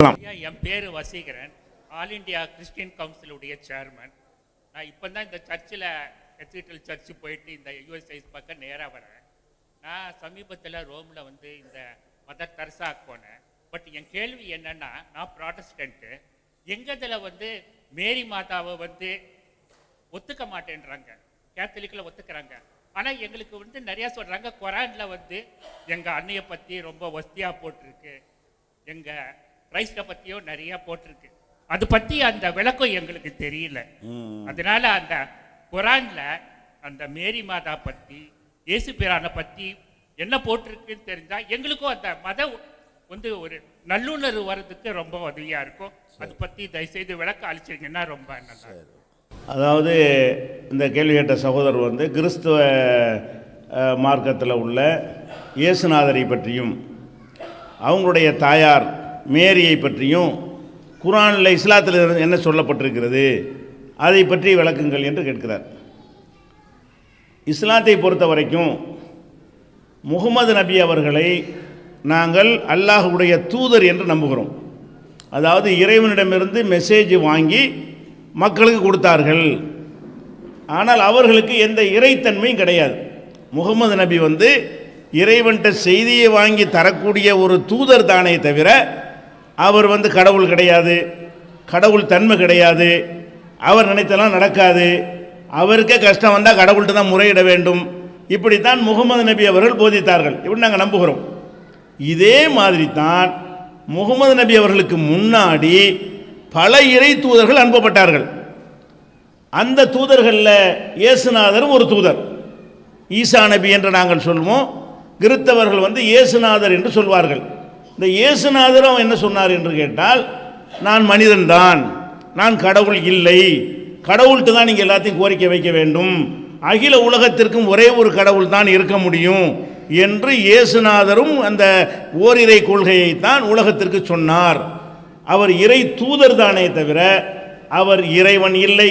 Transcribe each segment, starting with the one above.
என் பேர் Vaseegaran, all India Christian கவுன்சிலுடைய chairman. நான் இப்போ தான் இந்த சர்ச்சில் கத்தீட்ரல் சர்ச்சு போயிட்டு இந்த யூஎஸ்ஐஸ் பக்கம் நேராக வரேன். நான் சமீபத்தில் ரோமில் இந்த மதர் தெரசாவுக்கு போனேன். பட் என் கேள்வி என்னென்னா, நான் ப்ராட்டஸ்டன்ட்டு, எங்கதில் மேரி மாதாவை ஒத்துக்க மாட்டேன்றாங்க, கேத்தலிக்கில் ஒத்துக்கிறாங்க. ஆனால் எங்களுக்கு நிறையா சொல்கிறாங்க. குரானில் எங்கள் அன்னையை பற்றி ரொம்ப வசதியாக போட்டிருக்கு, எங்கள் கிரைஸ்ட பற்றியும் நிறையா போட்டிருக்கு. அது பற்றி அந்த விளக்கம் எங்களுக்கு தெரியல. அதனால அந்த குரானில் அந்த மேரி மாதா பற்றி, இயேசு பிரானை பற்றி என்ன போட்டிருக்குன்னு தெரிஞ்சால் எங்களுக்கும் அந்த மத ஒரு நல்லுணர்வு வர்றதுக்கு ரொம்ப உதவியாக இருக்கும். அதை பற்றி தயவுசெய்து விளக்கம் அளிச்சிருங்கன்னா ரொம்ப நல்லா. அதாவது இந்த கேள்வி கேட்ட சகோதரர் கிறிஸ்துவ மார்க்கத்தில் உள்ள இயேசுநாதரை பற்றியும் அவங்களுடைய தாயார் மேரியை பற்றியும் குர்ஆனில் இஸ்லாத்தில் என்ன சொல்லப்பட்டிருக்கிறது அதை பற்றி விளக்குங்கள் என்று கேட்கிறார். இஸ்லாத்தை பொறுத்த வரைக்கும் முகமது நபி அவர்களை நாங்கள் அல்லாஹ்வுடைய தூதர் என்று நம்புகிறோம். அதாவது இறைவனிடமிருந்து மெசேஜ் வாங்கி மக்களுக்கு கொடுத்தார்கள். ஆனால் அவர்களுக்கு எந்த இறைத்தன்மையும் கிடையாது. முகமது நபி இறைவன்கிட்ட செய்தியை வாங்கி தரக்கூடிய ஒரு தூதர் தானே தவிர அவர் கடவுள் கிடையாது, கடவுள் தன்மை கிடையாது, அவர் நினைத்தெல்லாம் நடக்காது, அவருக்கே கஷ்டம் வந்தால் கடவுள்கிட்ட தான் முறையிட வேண்டும், இப்படித்தான் முகமது நபி அவர்கள் போதித்தார்கள். இப்படி நாங்கள் நம்புகிறோம். இதே மாதிரி தான் முகமது நபி அவர்களுக்கு முன்னாடி பல இறை தூதர்கள் அனுப்பப்பட்டார்கள். அந்த தூதர்களில் இயேசுநாதரும் ஒரு தூதர். ஈசா நபி என்று நாங்கள் சொல்வோம், கிறித்தவர்கள் இயேசுநாதர் என்று சொல்வார்கள். இந்த இயேசுநாதரும் என்ன சொன்னார் என்று கேட்டால், நான் மனிதன்தான், நான் கடவுள் இல்லை, கடவுள்கிட்ட தான் நீங்கள் எல்லாத்தையும் கோரிக்கை வைக்க வேண்டும், அகில உலகத்திற்கும் ஒரே ஒரு கடவுள் தான் இருக்க முடியும் என்று இயேசுநாதரும் அந்த ஓரிரை கொள்கையைத்தான் உலகத்திற்கு சொன்னார். அவர் இறை தூதர் தானே தவிர அவர் இறைவன் இல்லை,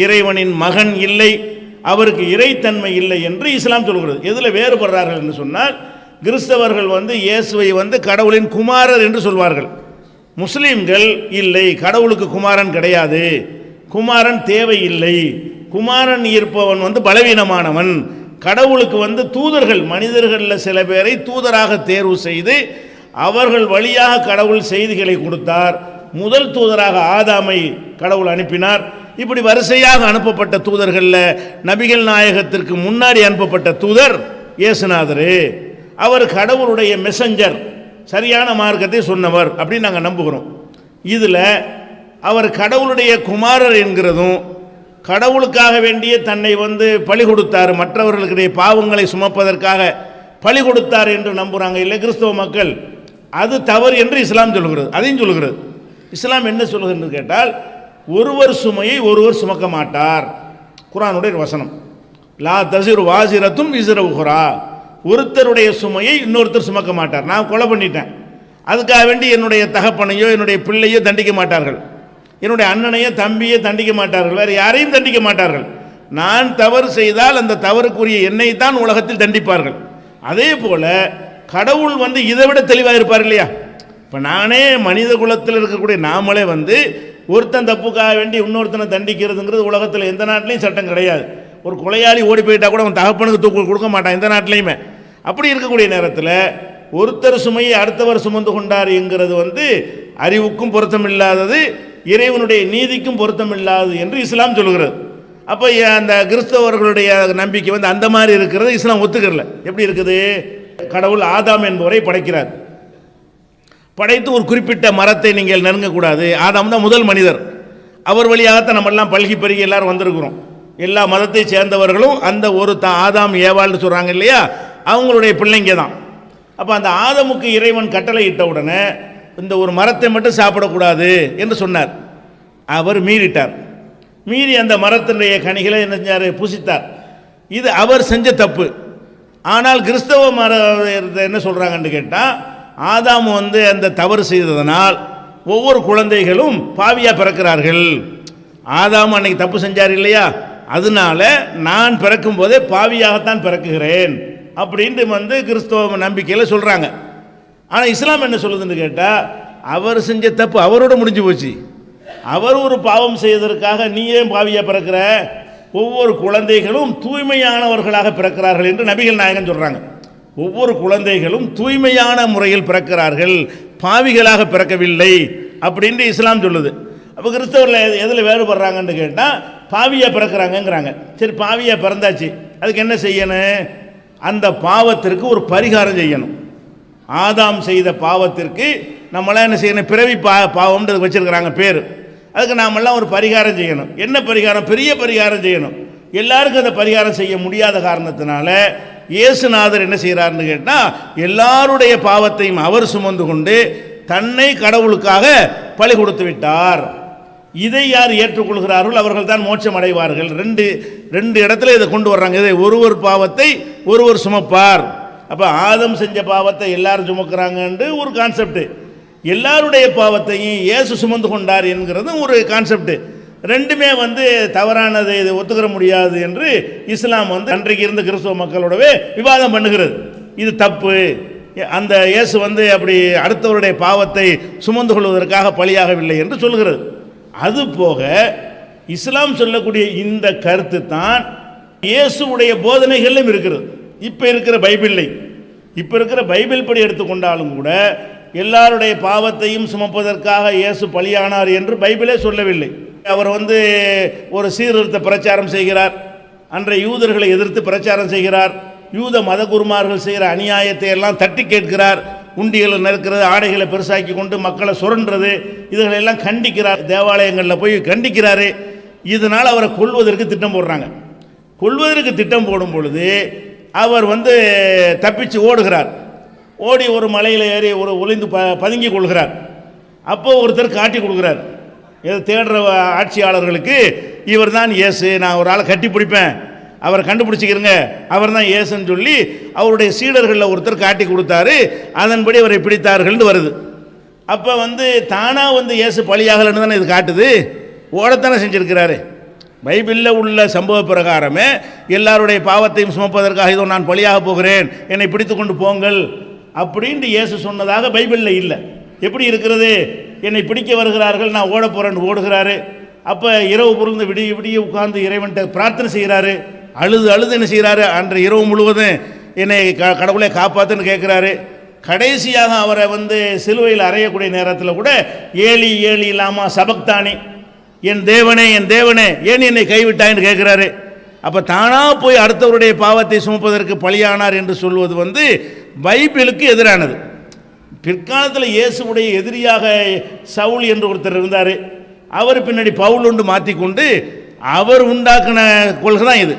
இறைவனின் மகன் இல்லை, அவருக்கு இறைத்தன்மை இல்லை என்று இஸ்லாம் சொல்கிறது. எதில் வேறுபடுறார்கள் என்று சொன்னால், கிறிஸ்தவர்கள் இயேசுவை கடவுளின் குமாரர் என்று சொல்வார்கள். முஸ்லீம்கள் இல்லை, கடவுளுக்கு குமாரன் கிடையாது, குமாரன் தேவையில்லை, குமாரன் இருப்பவன் பலவீனமானவன், கடவுளுக்கு தூதர்கள், மனிதர்களில் சில பேரை தூதராக தேர்வு செய்து அவர்கள் வழியாக கடவுள் செய்திகளை கொடுத்தார். முதல் தூதராக ஆதாமை கடவுள் அனுப்பினார். இப்படி வரிசையாக அனுப்பப்பட்ட தூதர்களில் நபிகள் நாயகத்திற்கு முன்னாடி அனுப்பப்பட்ட தூதர் இயேசுநாதர். அவர் கடவுளுடைய மெசஞ்சர், சரியான மார்க்கத்தை சொன்னவர் அப்படின்னு நாங்கள் நம்புகிறோம். இதில் அவர் கடவுளுடைய குமாரர் என்கிறதும், கடவுளுக்காக வேண்டிய தன்னை பலி கொடுத்தார், மற்றவர்களுடைய பாவங்களை சுமப்பதற்காக பலி கொடுத்தார் என்று நம்புகிறாங்க இல்லை கிறிஸ்தவ மக்கள். அது தவறு என்று இஸ்லாம் சொல்கிறது. அதையும் சொல்கிறது. இஸ்லாம் என்ன சொல்கிறது என்று கேட்டால், ஒருவர் சுமையை ஒருவர் சுமக்க மாட்டார். குர்ஆனுடைய வசனம், லா தஸிரு வாஸிரத்தும் விஸ்ர உஹ்ரா, ஒருத்தருடைய சுமையை இன்னொருத்தர் சுமக்க மாட்டார். நான் கொலை பண்ணிட்டேன், அதுக்காக வேண்டி என்னுடைய தகப்பனையோ என்னுடைய பிள்ளையோ தண்டிக்க மாட்டார்கள், என்னுடைய அண்ணனையோ தம்பியோ தண்டிக்க மாட்டார்கள், வேறு யாரையும் தண்டிக்க மாட்டார்கள். நான் தவறு செய்தால் அந்த தவறுக்குரிய என்னை தான் உலகத்தில் தண்டிப்பார்கள். அதே போல கடவுள் இதை விட தெளிவாக இருப்பார் இல்லையா? இப்போ நானே மனித குலத்தில் இருக்கக்கூடிய நாமளே ஒருத்தன் தப்புக்காக வேண்டி இன்னொருத்தனை தண்டிக்கிறதுங்கிறது உலகத்தில் எந்த நாட்டிலையும் சட்டம் கிடையாது. ஒரு கொலையாளி ஓடி போயிட்டா கூட அவன் தகப்பனுக்கு தூக்கு கொடுக்க மாட்டான் எந்த நாட்டிலையுமே. அப்படி இருக்கக்கூடிய நேரத்தில் ஒருத்தர் சுமையை அடுத்தவர் சுமந்து கொண்டார் என்கிறது அறிவுக்கும் பொருத்தம் இல்லாதது, இறைவனுடைய நீதிக்கும் பொருத்தம் இல்லாதது என்று இஸ்லாம் சொல்கிறது. அப்போ அந்த கிறிஸ்தவர்களுடைய நம்பிக்கை அந்த மாதிரி இருக்கிறது இஸ்லாம் ஒத்துக்கிறல. எப்படி இருக்குது? கடவுள் ஆதாம் என்பவரை படைக்கிறார். படைத்து ஒரு குறிப்பிட்ட மரத்தை நீங்கள் நெருங்கக்கூடாது. ஆதாம் தான் முதல் மனிதர். அவர் வழியாகத்தான் நம்மெல்லாம் பல்கி பெருகி எல்லாரும் வந்திருக்கிறோம். எல்லா மதத்தை சேர்ந்தவர்களும் அந்த ஒரு ஆதாம் ஏவாள்னு சொல்கிறாங்க இல்லையா, அவங்களுடைய பிள்ளைங்க தான். அப்போ அந்த ஆதாமுக்கு இறைவன் கட்டளை இட்ட உடனே இந்த ஒரு மரத்தை மட்டும் சாப்பிடக்கூடாது என்று சொன்னார். அவர் மீறிட்டார். மீறி அந்த மரத்தினுடைய கனிகளை என்ன செஞ்சார்? புசித்தார். இது அவர் செஞ்ச தப்பு. ஆனால் கிறிஸ்தவ என்ன சொல்கிறாங்கன்னு கேட்டால், ஆதாம் அந்த தவறு செய்ததனால் ஒவ்வொரு குழந்தைகளும் பாவியாக பிறக்கிறார்கள். ஆதாம் அன்னைக்கு தப்பு செஞ்சார் இல்லையா, அதனால நான் பிறக்கும் போதே பாவியாகத்தான் பிறக்குகிறேன் அப்படின்ட்டு கிறிஸ்தவ நம்பிக்கையில் சொல்கிறாங்க. ஆனால் இஸ்லாம் என்ன சொல்லுதுன்னு கேட்டால், அவர் செஞ்ச தப்பு அவரோட முடிஞ்சு போச்சு. அவர் ஒரு பாவம் செய்வதற்காக நீ ஏன் பாவியா பிறக்கிற? ஒவ்வொரு குழந்தைகளும் தூய்மையானவர்களாக பிறக்கிறார்கள் என்று நபிகள் நாயகம் சொல்கிறாங்க. ஒவ்வொரு குழந்தைகளும் தூய்மையான முறையில் பிறக்கிறார்கள், பாவிகளாக பிறக்கவில்லை அப்படின்ட்டு இஸ்லாம் சொல்லுது. அப்போ கிறிஸ்தவர்கள் எதில் வேறுபடுறாங்கன்னு கேட்டால் பாவியாக பிறக்கிறாங்கங்கிறாங்க. சரி, பாவியாக பிறந்தாச்சு, அதுக்கு என்ன செய்யணும்? அந்த பாவத்திற்கு ஒரு பரிகாரம் செய்யணும். ஆதாம் செய்த பாவத்திற்கு நம்மளாம் என்ன செய்யணும்? பிறவி பாவம்ன்றது வச்சுருக்கிறாங்க பேர். அதுக்கு நாமெல்லாம் ஒரு பரிகாரம் செய்யணும். என்ன பரிகாரம்? பெரிய பரிகாரம் செய்யணும். எல்லாருக்கும் அந்த பரிகாரம் செய்ய முடியாத காரணத்தினால இயேசுநாதர் என்ன செய்கிறார்னு கேட்டால் எல்லாருடைய பாவத்தையும் அவர் சுமந்து கொண்டு தன்னை கடவுளுக்காக பலி கொடுத்து விட்டார். இதை யார் ஏற்றுக்கொள்கிறார்கள் அவர்கள் தான் மோட்சம் அடைவார்கள். ரெண்டு இடத்துல இதை கொண்டு வர்றாங்க. இதை ஒருவர் பாவத்தை ஒருவர் சுமப்பார். அப்போ ஆதம் செஞ்ச பாவத்தை எல்லாரும் சுமக்கிறாங்கன்னு ஒரு கான்செப்ட், எல்லாருடைய பாவத்தையும் இயேசு சுமந்து கொண்டார் என்கிறது ஒரு கான்செப்ட். ரெண்டுமே தவறானது, இதை ஒத்துக்கிற முடியாது என்று இஸ்லாம் அன்றைக்கு இருந்த கிறிஸ்தவ மக்களோடவே விவாதம் பண்ணுகிறது. இது தப்பு, அந்த இயேசு அப்படி அடுத்தவருடைய பாவத்தை சுமந்து கொள்வதற்காக பலியாகவில்லை என்று சொல்கிறது. அதுபோக இஸ்லாம் சொல்லக்கூடிய இந்த கருத்து தான் இயேசுடைய போதனைகளிலும் இருக்கிறது. இப்போ இருக்கிற பைபிள் படி எடுத்துக்கொண்டாலும் கூட எல்லாருடைய பாவத்தையும் சுமப்பதற்காக இயேசு பலியானார் என்று பைபிளே சொல்லவில்லை. அவர் ஒரு சீர்திருத்த பிரச்சாரம் செய்கிறார், அன்றைய யூதர்களை எதிர்த்து பிரச்சாரம் செய்கிறார், யூத மத குருமார்கள் செய்கிற அநியாயத்தை எல்லாம் தட்டி கேட்கிறார், உண்டிகளை நெருக்கிறது, ஆடைகளை பெருசாக்கி கொண்டு மக்களை சுரண்டுறது, இதுகளெல்லாம் கண்டிக்கிறார், தேவாலயங்களில் போய் கண்டிக்கிறாரு. இதனால் அவரை கொல்வதற்கு திட்டம் போடுறாங்க. கொல்வதற்கு திட்டம் போடும் பொழுது அவர் தப்பிச்சு ஓடுகிறார். ஓடி ஒரு மலையில் ஏறி ஒளிந்து பதுங்கி கொள்கிறார். அப்போ ஒருத்தர் காட்டி கொடுக்குறார், எது தேடுற ஆட்சியாளர்களுக்கு இவர் தான் இயேசு, நான் ஒரு ஆளை கட்டி பிடிப்பேன், அவரை கண்டுபிடிச்சிக்கிறங்க, அவர் தான் இயேசுன்னு சொல்லி அவருடைய சீடர்களில் ஒருத்தர் காட்டி கொடுத்தாரு. அதன்படி அவரை பிடித்தார்கள்னு வருது. அப்போ தானாக இயேசு பலியாகலன்னு தானே இது காட்டுது, ஓடத்தானே செஞ்சுருக்கிறாரு. பைபிளில் உள்ள சம்பவ பிரகாரமே எல்லாருடைய பாவத்தையும் சுமப்பதற்காக இதோ நான் பலியாக போகிறேன், என்னை பிடித்து கொண்டு போங்கள் அப்படின்ட்டு இயேசு சொன்னதாக பைபிளில் இல்லை. எப்படி இருக்கிறது? என்னை பிடிக்க வருகிறார்கள், நான் ஓட போகிறேன்னு ஓடுகிறாரு. அப்போ இரவு பொருள்ந்து விடிய உட்கார்ந்து இறைவன்கிட்ட பிரார்த்தனை செய்கிறாரு, அழுது என்ன செய்கிறாரு? அன்று இரவு முழுவதும் என்னை கடவுளை காப்பாற்றுன்னு கேட்குறாரு. கடைசியாக அவரை சிலுவையில் அறையக்கூடிய நேரத்தில் கூட ஏலி ஏலி இல்லாமா சபக்தானி, என் தேவனே ஏன் என்னை கைவிட்டாயின்னு கேட்குறாரு. அப்போ தானாக போய் அடுத்தவருடைய பாவத்தை சுமப்பதற்கு பலியானார் என்று சொல்வது பைபிளுக்கு எதிரானது. பிற்காலத்தில் இயேசுடைய எதிரியாக சவுல் என்று ஒருத்தர் இருந்தார். அவர் பின்னாடி பவுல் ஒன்று மாற்றிக்கொண்டு அவர் உண்டாக்கின கொள்கை தான் இது.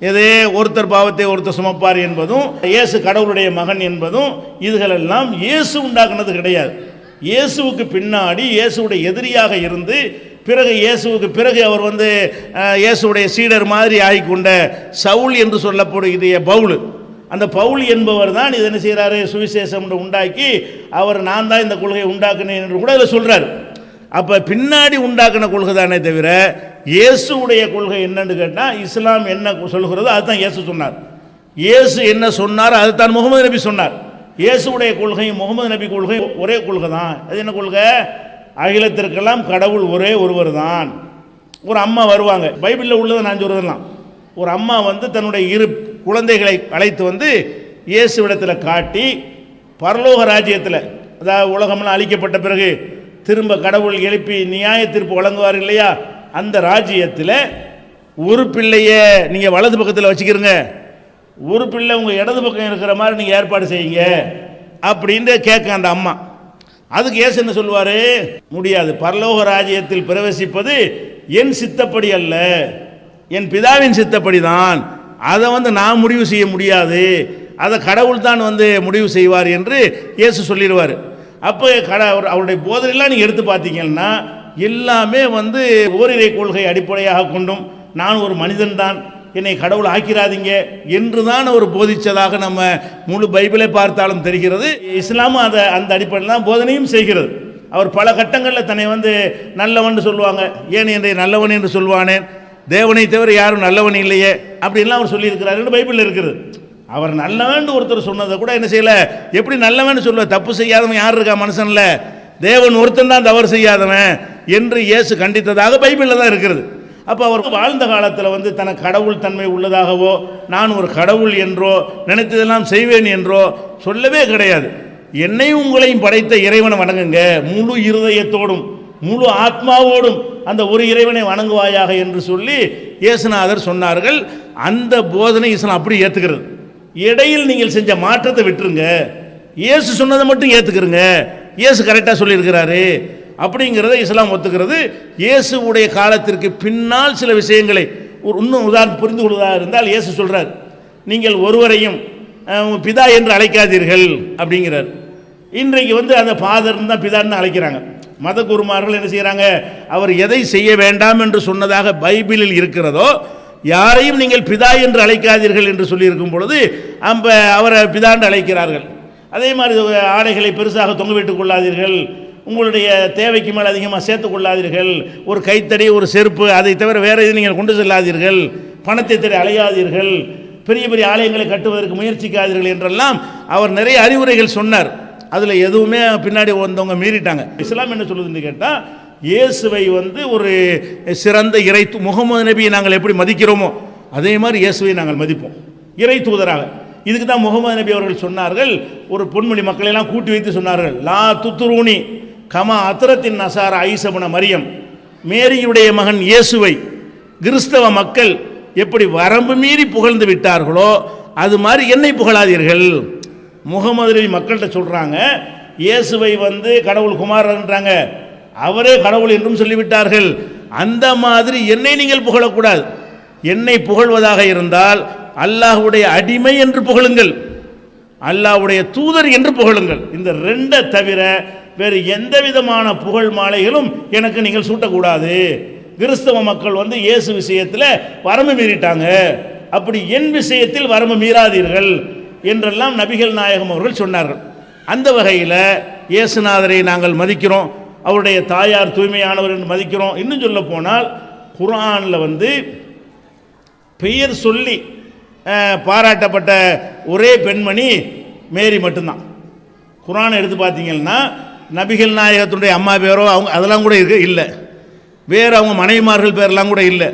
எதே ஒருத்தர் பாவத்தை ஒருத்தர் சுமப்பார் என்பதும் இயேசு கடவுளுடைய மகன் என்பதும் இதுகளெல்லாம் இயேசு உண்டாக்குனது கிடையாது. இயேசுவுக்கு பின்னாடி இயேசுடைய எதிரியாக இருந்து பிறகு இயேசுவுக்கு பிறகு அவர் இயேசுடைய சீடர் மாதிரி ஆகிக்கொண்ட சவுல் என்று சொல்லப்படுகிற பவுல், அந்த பவுல் என்பவர் தான் இது என்ன செய்கிறாரு? சுவிசேஷம் உண்டாக்கி அவர் நான் தான் இந்த கொள்கையை உண்டாக்குனேன் என்று கூட இதில் சொல்கிறார். அப்போ பின்னாடி உண்டாக்கின கொள்கை தானே தவிர இயேசுடைய கொள்கை என்னன்னு கேட்டால் இஸ்லாம் என்ன சொல்கிறதோ அதுதான் இயேசு சொன்னார். இயேசு என்ன சொன்னார் அதுதான் முகமது நபி சொன்னார். இயேசுடைய கொள்கையும் முகமது நபி கொள்கை ஒரே கொள்கை தான். அது என்ன கொள்கை? அகிலத்திற்கெல்லாம் கடவுள் ஒரே ஒருவர் தான். ஒரு அம்மா வருவாங்க, பைபிளில் உள்ளதை நான் சொல்கிறதெல்லாம். ஒரு அம்மா தன்னுடைய இரு குழந்தைகளை அழைத்து இயேசுவிடத்தில் காட்டி பரலோக ராஜ்யத்தில், அதாவது உலகமெல்லாம் அழிக்கப்பட்ட பிறகு திரும்ப கடவுள் எழுப்பி நியாய தீர்ப்பு வழங்குவார் இல்லையா, அந்த ராஜ்யத்தில் ஒரு பிள்ளையை நீங்கள் வலது பக்கத்தில் வச்சுக்கிறங்க, ஒரு பிள்ளை உங்கள் இடது பக்கம் இருக்கிற மாதிரி நீங்கள் ஏற்பாடு செய்யுங்க அப்படின்ட்டு கேட்க அந்த அம்மா. அதுக்கு இயேசு என்ன சொல்லுவார்? முடியாது, பரலோக ராஜ்யத்தில் பிரவேசிப்பது என் சித்தப்படி அல்ல, என் பிதாவின் சித்தப்படி தான். அதை நான் முடிவு செய்ய முடியாது, அதை கடவுள் தான் முடிவு செய்வார் என்று இயேசு சொல்லிடுவார். அப்போ அவருடைய போதனைலாம் நீங்கள் எடுத்து பார்த்தீங்கன்னா எல்லாமே ஓரிரை கொள்கை அடிப்படையாக கொண்டும் நான் ஒரு மனிதன் தான், என்னை கடவுள் ஆக்கிறாதீங்க என்று தான் அவர் போதித்ததாக நம்ம முழு பைபிளை பார்த்தாலும் தெரிகிறது. இஸ்லாமும் அந்த அடிப்படையில் தான் போதனையும் செய்கிறது. அவர் பல கட்டங்களில் தன்னை நல்லவன் சொல்லுவாங்க, ஏன் என்னை நல்லவன் என்று சொல்வானேன், தேவனை தவிர யாரும் நல்லவன் இல்லையே அப்படின்லாம் அவர் சொல்லியிருக்கிறார் பைபிளில் இருக்கிறது. அவர் நல்லவன் ஒருத்தர் சொன்னதை கூட என்ன செய்யலை, எப்படி நல்லவன் சொல்லுவார்? தப்பு செய்யாதவன் யார் இருக்கா மனுஷனில்? தேவன் ஒருத்தன் தான் தவறு செய்யாதவன் என்று இயேசு கண்டித்ததாக பைபிளில் தான் இருக்கிறது. அப்போ அவர் வாழ்ந்த காலத்தில் வந்து தனக்கு கடவுள் தன்மை உள்ளதாகவோ நான் ஒரு கடவுள் என்றோ நினைத்ததெல்லாம் செய்வேன் என்றோ சொல்லவே கிடையாது. என்னையும் உங்களையும் படைத்த இறைவனை வணங்குங்க, முழு இருதயத்தோடும் முழு ஆத்மாவோடும் அந்த ஒரு இறைவனை வணங்குவாயாக என்று சொல்லி இயேசுநாதர் சொன்னார்கள். அந்த போதனை இஸ்லாம் அப்படி ஏற்றுக்கிறது. இடையில் நீங்கள் செஞ்ச மாற்றத்தை விட்டுருங்க, இயேசு சொன்னதை மட்டும் ஏற்றுக்கிறங்க, இயேசு கரெக்டாக சொல்லியிருக்கிறாரு அப்படிங்கிறத இஸ்லாம் ஒத்துக்கிறது. இயேசுவுடைய காலத்திற்கு பின்னால் சில விஷயங்களை இன்னும் உதாரணம் புரிந்து கொள்வதாக இருந்தால் இயேசு சொல்கிறார், நீங்கள் ஒருவரையும் பிதா என்று அழைக்காதீர்கள் அப்படிங்கிறார். இன்றைக்கு வந்து அந்த ஃபாதர்னு தான் பிதான்னு அழைக்கிறாங்க. மத குருமார்கள் என்ன செய்கிறாங்க, அவர் எதை செய்ய வேண்டாம் என்று சொன்னதாக பைபிளில் இருக்கிறதோ யாரையும் நீங்கள் பிதா என்று அழைக்காதீர்கள் என்று சொல்லியிருக்கும் பொழுது அவரை பிதான்னு அழைக்கிறார்கள். அதே மாதிரி ஆடைகளை பெருசாக தொங்க விட்டுக் கொள்ளாதீர்கள், உங்களுடைய தேவைக்கு மேல் அதிகமாக சேர்த்து கொள்ளாதீர்கள், ஒரு கைத்தடி ஒரு செருப்பு அதை தவிர வேறு எதுவும் நீங்கள் கொண்டு செல்லாதீர்கள், பணத்தை தேடி அலையாதீர்கள், பெரிய பெரிய ஆலயங்களை கட்டுவதற்கு முயற்சிக்காதீர்கள் என்றெல்லாம் அவர் நிறைய அறிவுரைகள் சொன்னார். அதில் எதுவுமே பின்னாடி வந்தவங்க மீறிட்டாங்க. இஸ்லாம் என்ன சொல்லுதுன்னு கேட்டால், இயேசுவை வந்து ஒரு சிறந்த இறை முகமது நபியை நாங்கள் எப்படி மதிக்கிறோமோ அதே மாதிரி இயேசுவை நாங்கள் மதிப்போம் இறை தூதராக. இதுக்கு தான் முகமது நபி அவர்கள் சொன்னார்கள், ஒரு பொன்மொழி மக்களையெல்லாம் கூட்டி வைத்து சொன்னார்கள், லா துத்துரூனி கமா அத்தரத்தின் நசாரா ஐசபுன மரியம், மேரியுடைய மகன் இயேசுவை கிறிஸ்தவ மக்கள் எப்படி வரம்பு மீறி புகழ்ந்து விட்டார்களோ அது மாதிரி என்னை புகழாதீர்கள். முகமது நபி மக்கள்கிட்ட சொல்கிறாங்க, இயேசுவை வந்து கடவுள் குமாரன்றாங்க, அவரே கடவுள் என்றும் சொல்லிவிட்டார்கள், அந்த மாதிரி என்னை நீங்கள் புகழக்கூடாது. என்னை புகழ்வதாக இருந்தால் அல்லாஹ்வுடைய அடிமை என்று புகழுங்கள், அல்லாஹ்வுடைய தூதர் என்று புகழுங்கள். இந்த ரெண்டை தவிர வேறு எந்த விதமான புகழ் மாலைகளும் எனக்கு நீங்கள் சூட்டக்கூடாது. கிறிஸ்தவ மக்கள் வந்து இயேசு விஷயத்தில் வரம்பு மீறிட்டாங்க, அப்படி என் விஷயத்தில் வரம்பு மீறாதீர்கள் என்றெல்லாம் நபிகள் நாயகம் அவர்கள் சொன்னார்கள். அந்த வகையில் இயேசுநாதரை நாங்கள் மதிக்கிறோம், அவருடைய தாயார் தூய்மையானவர் என்று மதிக்கிறோம். இன்னும் சொல்ல போனால் குர்ஆனில் வந்து பெயர் சொல்லி பாராட்டப்பட்ட ஒரே பெண்மணி மேரி மட்டும்தான். குர்ஆனை எடுத்து பார்த்தீங்கன்னா நபிகள் நாயகத்தினுடைய அம்மா பேரோ அவங்க அதெல்லாம் கூட இல்லை, வேறு அவங்க மனைவிமார்கள் பேரெல்லாம் கூட இல்லை.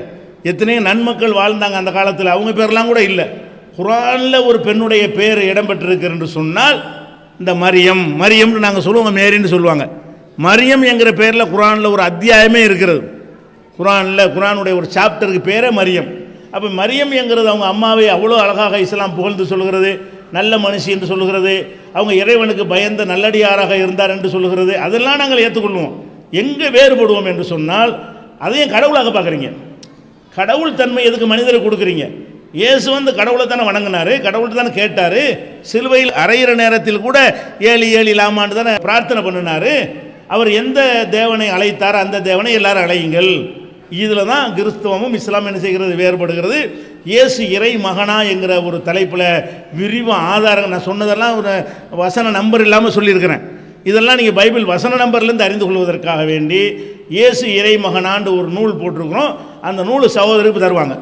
எத்தனையோ நன்மக்கள் வாழ்ந்தாங்க அந்த காலத்தில், அவங்க பேரெல்லாம் கூட இல்லை. குர்ஆனில் ஒரு பெண்ணுடைய பேர் இடம்பெற்றிருக்கிறது என்று சொன்னால் இந்த மரியம்னு நாங்கள் சொல்லுவோங்க, மேரின்னு சொல்லுவாங்க. மரியம் என்கிற பேரில் குர்ஆனில் ஒரு அத்தியாயமே இருக்கிறது. குர்ஆனுடைய ஒரு சாப்டருக்கு பேரே மரியம். அப்போ மரியம் என்கிறது அவங்க அம்மாவை அவ்வளோ அழகாக இஸ்லாம் புகழ்ந்து சொல்கிறது, நல்ல மனுஷி என்று சொல்லுகிறது, அவங்க இறைவனுக்கு பயந்த நல்லடியாராக இருந்தார் என்று சொல்லுகிறது. அதெல்லாம் நாங்கள் ஏற்றுக்கொள்வோம். எங்கே வேறுபடுவோம் என்று சொன்னால், அதையும் கடவுளாக பார்க்குறீங்க. கடவுள் தன்மை எதுக்கு மனிதரை கொடுக்குறீங்க? இயேசு வந்து கடவுளை தானே வணங்கினார், கடவுள்கிட்ட தானே கேட்டார். சிலுவையில் அறையிற நேரத்தில் கூட ஏழி ஏழி லாமான்னு தானே பிரார்த்தனை பண்ணினார். அவர் எந்த தேவனை அழைத்தார் அந்த தேவனை எல்லாரும் அழையுங்கள். இதில் தான் கிறிஸ்தவமும் இஸ்லாம் என்ன செய்கிறது, வேறுபடுகிறது. இயேசு இறை மகனா என்கிற ஒரு தலைப்பில் விரிவாக ஆதாரம் நான் சொன்னதெல்லாம் ஒரு வசன நம்பர் இல்லாமல் சொல்லியிருக்கிறேன். இதெல்லாம் நீங்கள் பைபிள் வசன நம்பர்லேருந்து அறிந்து கொள்வதற்காக வேண்டி இயேசு இறை மகனான்னு ஒரு நூல் போட்டிருக்கிறோம். அந்த நூல் சகோதரருக்கு தருவாங்க.